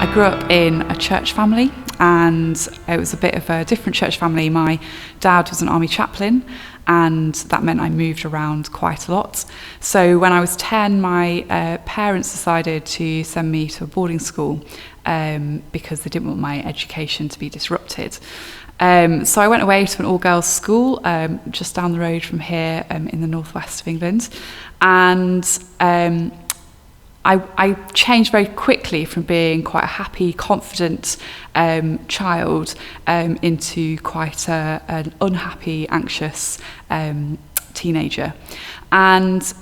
I grew up in a church family, and it was a bit of a different church family. My dad was an army chaplain, and that meant I moved around quite a lot. So when I was 10, my parents decided to send me to a boarding school because they didn't want my education to be disrupted. So I went away to an all-girls school just down the road from here in the northwest of England, and I changed very quickly from being quite a happy, confident child into quite an unhappy, anxious teenager. And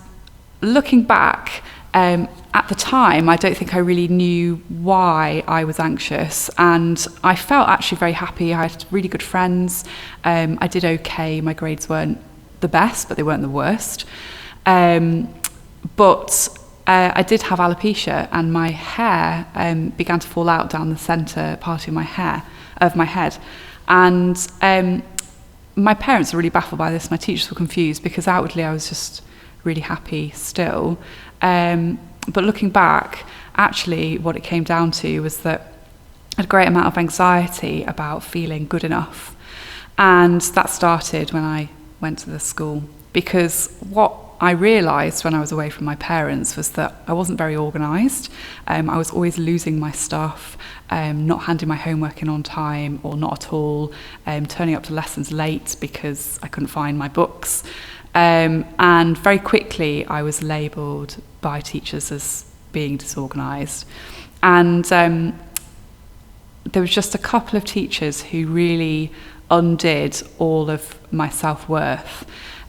looking back, at the time, I don't think I really knew why I was anxious, and I felt actually very happy. I had really good friends. I did okay. My grades weren't the best, but they weren't the worst. But I did have alopecia, and my hair began to fall out down the centre part of my head. And my parents were really baffled by this. My teachers were confused because outwardly I was just really happy still. But looking back, actually what it came down to was that I had a great amount of anxiety about feeling good enough. And that started when I went to the school, because what I realised when I was away from my parents was that I wasn't very organised. I was always losing my stuff, not handing my homework in on time or not at all, turning up to lessons late because I couldn't find my books. And very quickly I was labelled by teachers as being disorganised. And there was just a couple of teachers who really undid all of my self-worth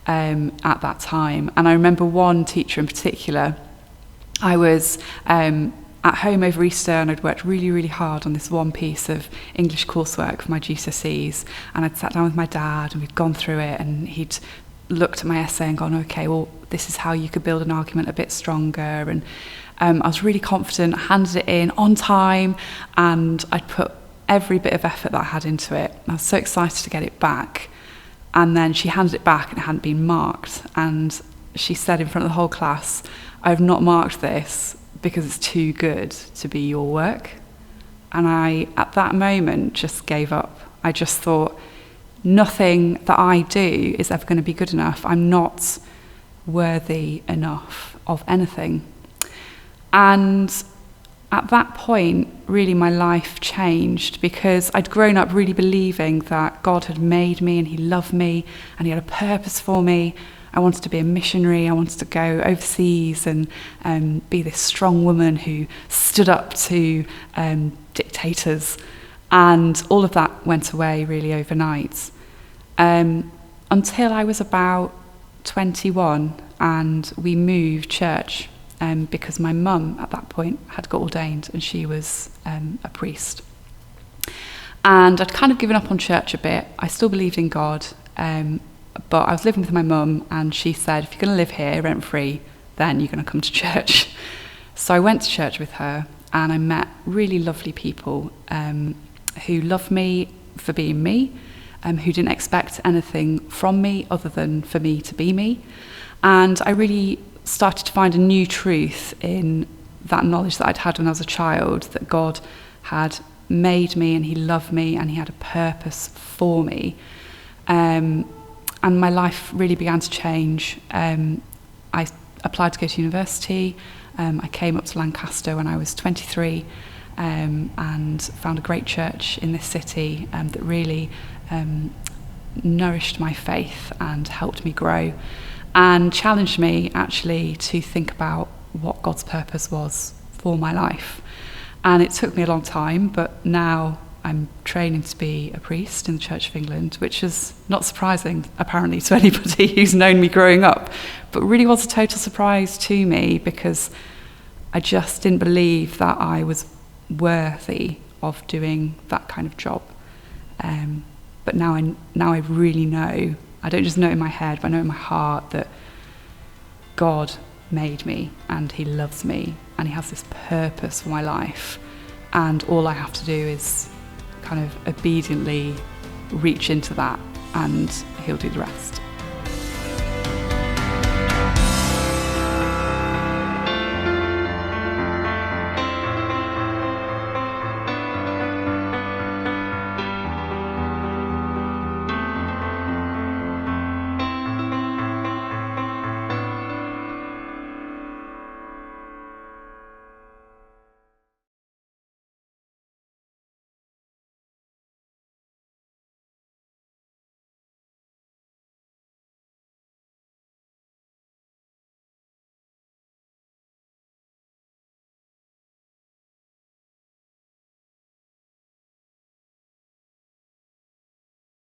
at that time. And I remember one teacher in particular. I was at home over Easter, and I'd worked really, really hard on this one piece of English coursework for my GCSEs, and I'd sat down with my dad and we'd gone through it, and he'd looked at my essay and gone, okay, well, this is how you could build an argument a bit stronger. And I was really confident, handed it in on time, and I'd put every bit of effort that I had into it. I was so excited to get it back. And then she handed it back and it hadn't been marked. And she said in front of the whole class, I've not marked this because it's too good to be your work. And I, at that moment, just gave up. I just thought, nothing that I do is ever going to be good enough. I'm not worthy enough of anything. And at that point, really my life changed, because I'd grown up really believing that God had made me and he loved me and he had a purpose for me. I wanted to be a missionary. I wanted to go overseas and be this strong woman who stood up to dictators. And all of that went away really overnight, until I was about 21 and we moved church. Because my mum at that point had got ordained and she was a priest. And I'd kind of given up on church a bit. I still believed in God, but I was living with my mum, and she said, if you're going to live here rent-free, then you're going to come to church. So I went to church with her, and I met really lovely people who loved me for being me, who didn't expect anything from me other than for me to be me. And I really started to find a new truth in that knowledge that I'd had when I was a child, that God had made me and he loved me and he had a purpose for me. And my life really began to change. I applied to go to university. I came up to Lancaster when I was 23 and found a great church in this city that really nourished my faith and helped me grow, and challenged me actually to think about what God's purpose was for my life. And it took me a long time, but now I'm training to be a priest in the Church of England, which is not surprising apparently to anybody who's known me growing up, but really was a total surprise to me, because I just didn't believe that I was worthy of doing that kind of job. But now I really know. I don't just know it in my head, but I know in my heart that God made me and he loves me and he has this purpose for my life. And all I have to do is kind of obediently reach into that, and he'll do the rest.